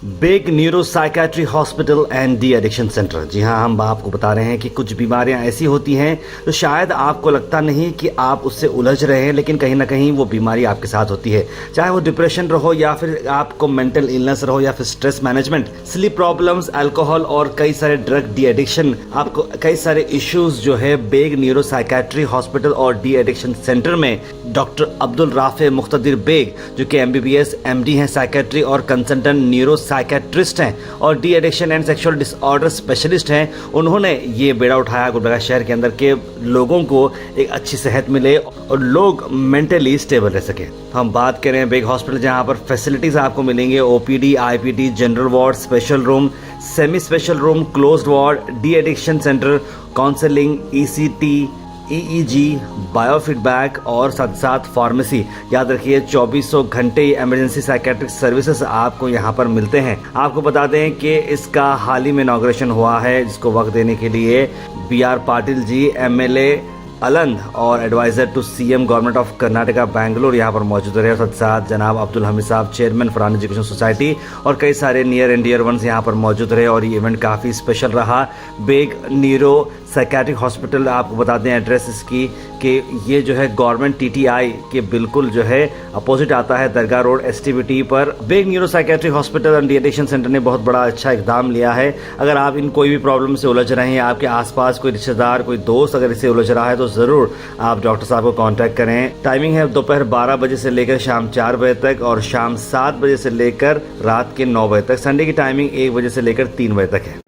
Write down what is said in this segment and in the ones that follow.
Bag neuro psychiatry hospital and de addiction centre. जी हाँ, हम आपको बता रहे हैं कि कुछ बीमारियां ऐसी होती हैं तो शायद आपको लगता नहीं कि आप उससे उलझ रहे हैं, लेकिन कहीं ना कहीं वो बीमारी आपके साथ होती है। चाहे वो डिप्रेशन रहो या फिर आपको मेंटल इलनेस रहो या फिर stress management, sleep problems, alcohol और कई सारे ड्रग डी एडिक्शन, आपको कई सारे इश्यूज जो है बेग न्यूरो साइकेट्री हॉस्पिटल और डी एडिक्शन सेंटर में डॉक्टर अब्दुल राफे मुख्तदिर बेग, जो कि MBBS MD हैं साइकेट्री और कंसल्टेंट न्यूरो साइकेट्रिस्ट हैं और de addiction and sexual disorder specialist हैं, उन्होंने ये बेड़ा उठाया गुलबर्गा शहर के अंदर के लोगों को एक अच्छी सेहत मिले और लोग मेंटली स्टेबल रह सके। हम बात करें बेग हॉस्पिटल, जहां पर फैसिलिटीज आपको मिलेंगे OPD, IPD, general ward, special room, semi special room, closed ward, D addiction centre, counselling, ECT, EEG, biofeedback और साथ साथ फार्मेसी। याद रखिए 2400 घंटे इमरजेंसी साइकेट्रिक सर्विसेज आपको यहाँ पर मिलते हैं। आपको बता दें कि इसका हाल ही में इनॉग्रेशन हुआ है, जिसको वक्त देने के लिए BR पाटिल जी MLA अलंद और advisor to CM government of Karnataka Bengaluru यहाँ पर मौजूद रहे। साथ साथ जनाब अब्दुल हमीद साहब चेयरमैन फरहान एजुकेशन सोसाइटी और कई सारे नियर एंड डियर वंस यहाँ पर मौजूद रहे और ये इवेंट काफ़ी स्पेशल रहा। बेग न्यूरो साइकेट्रिक हॉस्पिटल, आपको बता दें एड्रेस इसकी कि ये जो है गवर्नमेंट TTI के बिल्कुल जो है अपोजिट आता है, दरगाह रोड STBT पर। Baig neuro psychiatric hospital and de addiction centre ने बहुत बड़ा अच्छा इकदाम लिया है। अगर आप इन कोई भी प्रॉब्लम से उलझ रहे हैं, आपके आसपास कोई रिश्तेदार, कोई दोस्त अगर इससे उलझ रहा है तो ज़रूर आप डॉक्टर साहब को कांटेक्ट करें। टाइमिंग है दोपहर 12 बजे से लेकर शाम 4 बजे तक और शाम 7 बजे से लेकर रात के 9 बजे तक। संडे की टाइमिंग 1 बजे से लेकर 3 बजे तक है।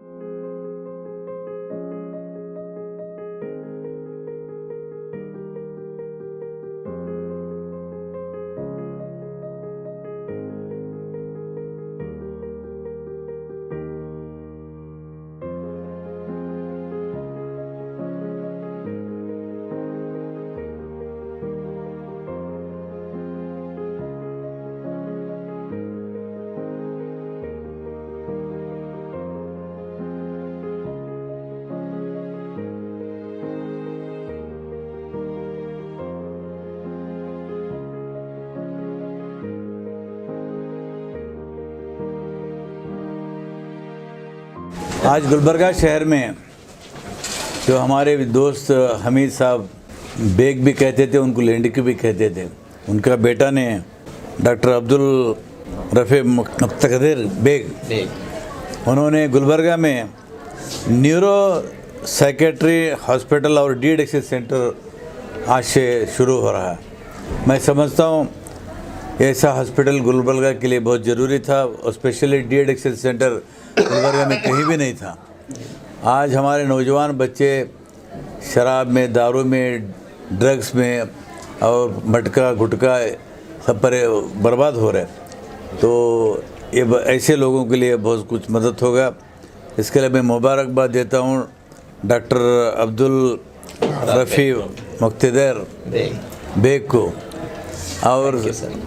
आज गुलबर्गा शहर में जो हमारे दोस्त हमीद साहब बेग भी कहते थे, उनको लेंडिक भी कहते थे, उनका बेटा ने डॉक्टर अब्दुल रफ़े मुख्तदिर बेग, उन्होंने गुलबर्गा में न्यूरो साइकेट्री हॉस्पिटल और डी एडिक्शन सेंटर आज से शुरू हो रहा है। मैं समझता हूँ ऐसा हॉस्पिटल गुलबर्गा के लिए बहुत ज़रूरी था और specially D addiction centre Gulbarga में कहीं भी नहीं था। आज हमारे नौजवान बच्चे शराब में, दारू में, ड्रग्स में और मटका गुटखा सब पर बर्बाद हो रहे, तो ये ऐसे लोगों के लिए बहुत कुछ मदद होगा। इसके लिए मैं मुबारकबाद देता हूँ डॉक्टर अब्दुल रफ़ी मुख्तदिर बेग को, और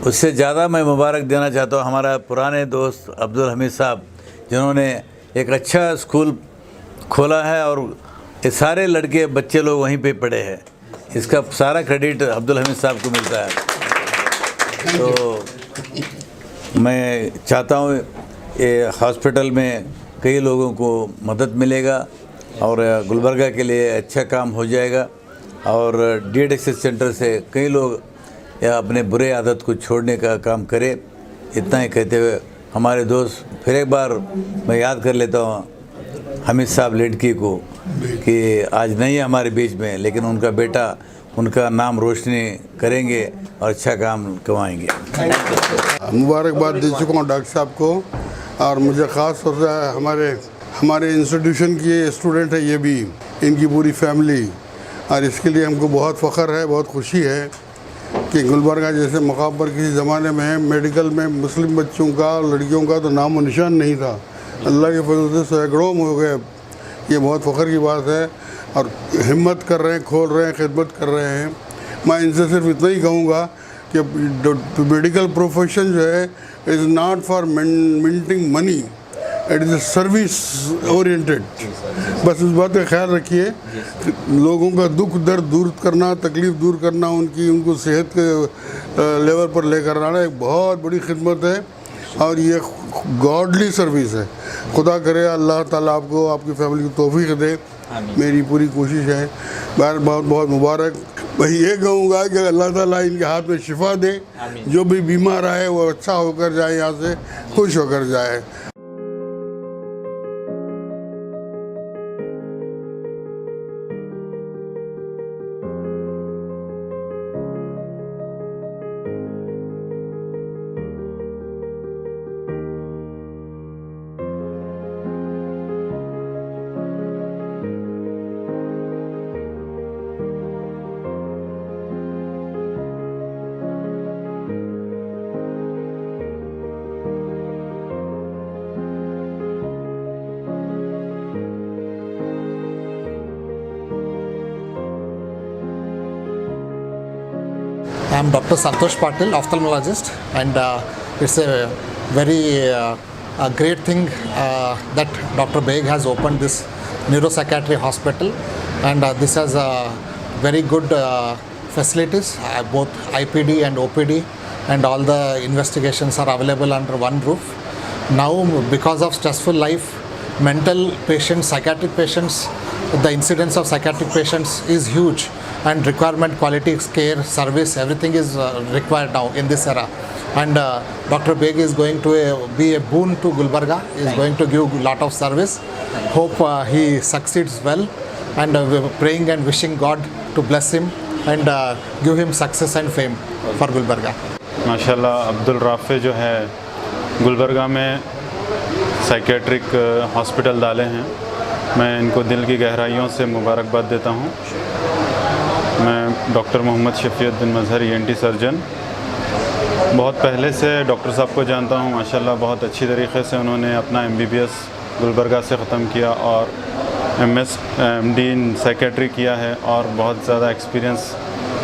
उससे ज़्यादा मैं मुबारक देना चाहता हूँ हमारा पुराने दोस्त अब्दुल हमीद साहब, जिन्होंने एक अच्छा स्कूल खोला है और ये सारे लड़के बच्चे लोग वहीं पे पढ़े हैं। इसका सारा क्रेडिट अब्दुल हमीद साहब को मिलता है। तो मैं चाहता हूँ ये हॉस्पिटल में कई लोगों को मदद मिलेगा और गुलबर्गा के लिए अच्छा काम हो जाएगा और डी एडिक्शन सेंटर से कई लोग या अपने बुरे आदत को छोड़ने का काम करें। इतना ही कहते हुए हमारे दोस्त फिर एक बार मैं याद कर लेता हूँ हमीद साहब लेडकी को कि आज नहीं है हमारे बीच में, लेकिन उनका बेटा उनका नाम रोशनी करेंगे और अच्छा काम करवाएंगे। मुबारकबाद दे चुका हूँ डॉक्टर साहब को, और मुझे ख़ास तौर से हमारे इंस्टीट्यूशन की स्टूडेंट है ये भी, इनकी पूरी फैमिली, और इसके लिए हमको बहुत फ़ख्र है, बहुत खुशी है कि गुलबर्गा जैसे मकाम पर किसी ज़माने में मेडिकल में मुस्लिम बच्चों का, लड़कियों का तो नामो निशान नहीं था। अल्लाह के फजल से सैकड़ों हो गए, ये बहुत फ़ख्र की बात है और हिम्मत कर रहे हैं, खोल रहे हैं, खिदमत कर रहे हैं। मैं इनसे सिर्फ इतना ही कहूँगा कि मेडिकल प्रोफेशन जो है is not for minting money, it is service oriented. बस इस बात का ख्याल रखिए, लोगों का दुख दर्द दूर करना, तकलीफ़ दूर करना, उनको सेहत के लेवल पर लेकर आना एक बहुत बड़ी खिदमत है और ये गॉडली सर्विस है। खुदा करे अल्लाह ताला आपको आपकी फैमिली को तौफीक दे, मेरी पूरी कोशिश है। बहुत बहुत बहुत मुबारक। मैं ये कहूँगा कि अल्लाह ताला इनके हाथ में शिफा दे, जो भी बीमार आए वो अच्छा होकर जाए, यहाँ से खुश होकर जाए। I am Dr. Santosh Patil, ophthalmologist, and it's a very a great thing that Dr. Beg has opened this neuropsychiatry hospital, and this has very good facilities, both IPD and OPD, and all the investigations are available under one roof. Now, because of stressful life, mental patients, psychiatric patients, the incidence of psychiatric patients is huge, and requirement, quality care, service, everything is required now in this era. And Dr. Beg is going to be a boon to Gulbarga. He is going to give a lot of service. Hope he succeeds well, and we're praying and wishing God to bless him and give him success and fame for Gulbarga. माशाल्लाह अब्दुल राफ़े जो है गुलबर्गा में psychiatric hospital डाले हैं। मैं इनको दिल की गहराइयों से मुबारकबाद देता हूँ। मैं डॉक्टर मोहम्मद शफीयत बिन मज़हर ENT सर्जन बहुत पहले से डॉक्टर साहब को जानता हूँ। माशाल्लाह बहुत अच्छी तरीके से उन्होंने अपना MBBS गुलबर्गा से ख़त्म किया और MS MD इन साइकेट्री किया है, और बहुत ज़्यादा एक्सपीरियंस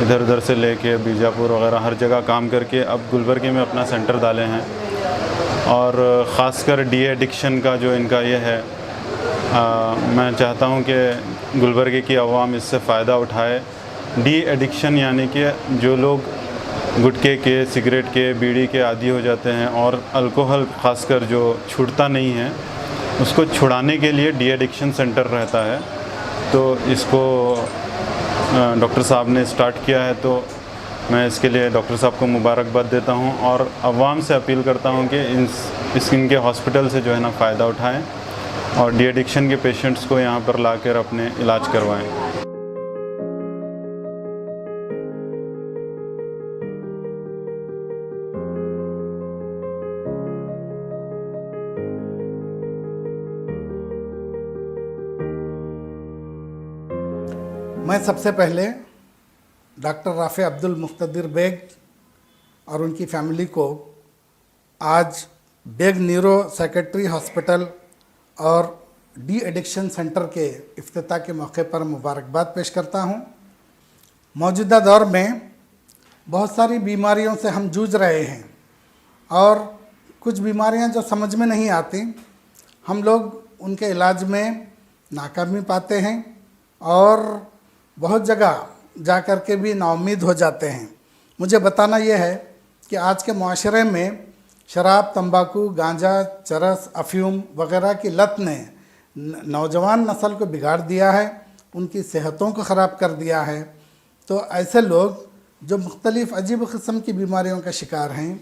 इधर उधर से लेके बीजापुर वगैरह हर जगह काम करके अब गुलबर्गे में अपना सेंटर डाले हैं। और ख़ासकर डी एडिक्शन का जो इनका ये है, मैं चाहता हूँ कि गुलबर्गे की आवाम इससे फ़ायदा उठाए। डी एडिक्शन यानी कि जो लोग गुटखे के, सिगरेट के, बीड़ी के आदी हो जाते हैं और अल्कोहल ख़ासकर जो छूटता नहीं है, उसको छुड़ाने के लिए डी एडिक्शन सेंटर रहता है। तो इसको डॉक्टर साहब ने स्टार्ट किया है, तो मैं इसके लिए डॉक्टर साहब को मुबारकबाद देता हूं और अवाम से अपील करता हूं कि इनके हॉस्पिटल से जो है ना फ़ायदा उठाएं और डी एडिक्शन के पेशेंट्स को यहां पर लाकर अपने इलाज करवाएं। मैं सबसे पहले डॉक्टर राफ़े अब्दुल मुख्तदिर बेग और उनकी फ़ैमिली को आज बेग न्यूरो साइकेट्री हॉस्पिटल और डी एडिक्शन सेंटर के इफ्तिताह के मौके पर मुबारकबाद पेश करता हूं। मौजूदा दौर में बहुत सारी बीमारियों से हम जूझ रहे हैं और कुछ बीमारियां जो समझ में नहीं आती, हम लोग उनके इलाज में नाकामी पाते हैं और बहुत जगह जा कर के भी नाउम्मीद हो जाते हैं। मुझे बताना यह है कि आज के माशरे में शराब, तंबाकू, गांजा, चरस, अफ़ीम वगैरह की लत ने नौजवान नस्ल को बिगाड़ दिया है, उनकी सेहतों को ख़राब कर दिया है। तो ऐसे लोग जो मुख्तलिफ़ अजीब क़िस्म की बीमारियों का शिकार हैं,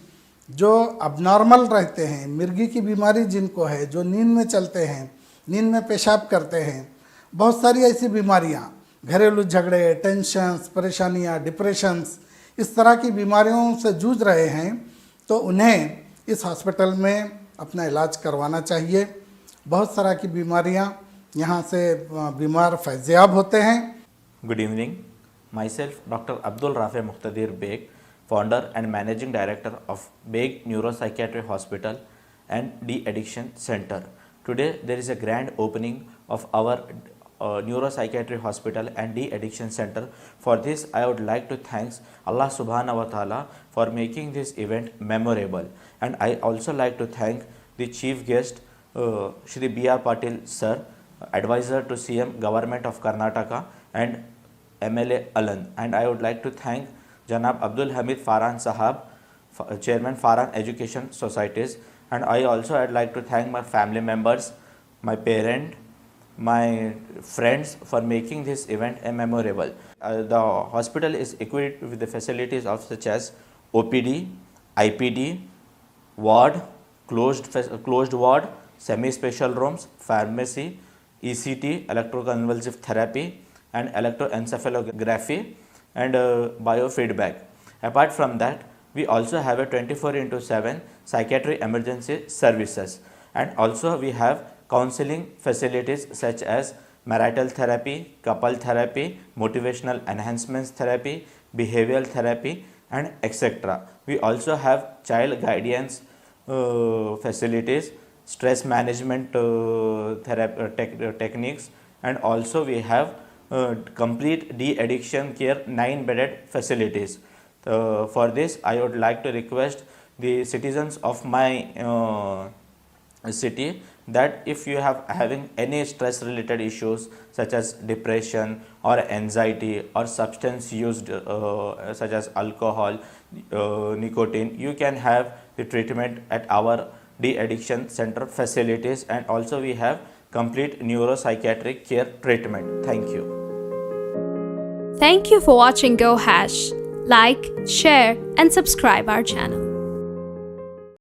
जो अबनॉर्मल रहते हैं, मिर्गी की बीमारी जिनको है, जो नींद में चलते हैं, नींद में पेशाब करते हैं, बहुत सारी ऐसी बीमारियाँ, घरेलू झगड़े, टेंशन्स, परेशानियाँ, डिप्रेशंस, इस तरह की बीमारियों से जूझ रहे हैं, तो उन्हें इस हॉस्पिटल में अपना इलाज करवाना चाहिए। बहुत तरह की बीमारियाँ यहाँ से बीमार फैज़याब होते हैं। Good evening. Myself, Dr. Abdul Rafe Muqtadir Beg, founder and managing director of Beg Neuropsychiatry Hospital and De-Addiction Center. Today, there is a grand opening of our Neuropsychiatry Hospital and De-Addiction Center. For this, I would like to thank Allah Subhanahu wa Ta'ala for making this event memorable. And I also like to thank the chief guest, Shri B.R. Patil Sir, advisor to CM Government of Karnataka and MLA Alan. And I would like to thank Janab Abdul Hamid Farhan Sahab, Chairman Farhan Education Societies, And I also I'd like to thank my family members, my parent, my friends for making this event a memorable. The hospital is equipped with the facilities of such as OPD, IPD, ward, closed ward, semi-special rooms, pharmacy, ECT, electroconvulsive therapy, and electroencephalography and biofeedback. Apart from that, we also have a 24/7 psychiatry emergency services, and also we have counseling facilities such as marital therapy, couple therapy, motivational enhancements therapy, behavioral therapy, and etc. We also have child guidance facilities, stress management techniques, and also we have complete de-addiction care 9-bedded facilities. For this, I would like to request the citizens of my city that if you have having any stress related issues such as depression or anxiety or substance used such as alcohol, nicotine, you can have the treatment at our de-addiction center facilities, and also we have complete neuropsychiatric care treatment. Thank you. Thank you for watching Go Hash. Like, share, and subscribe our channel.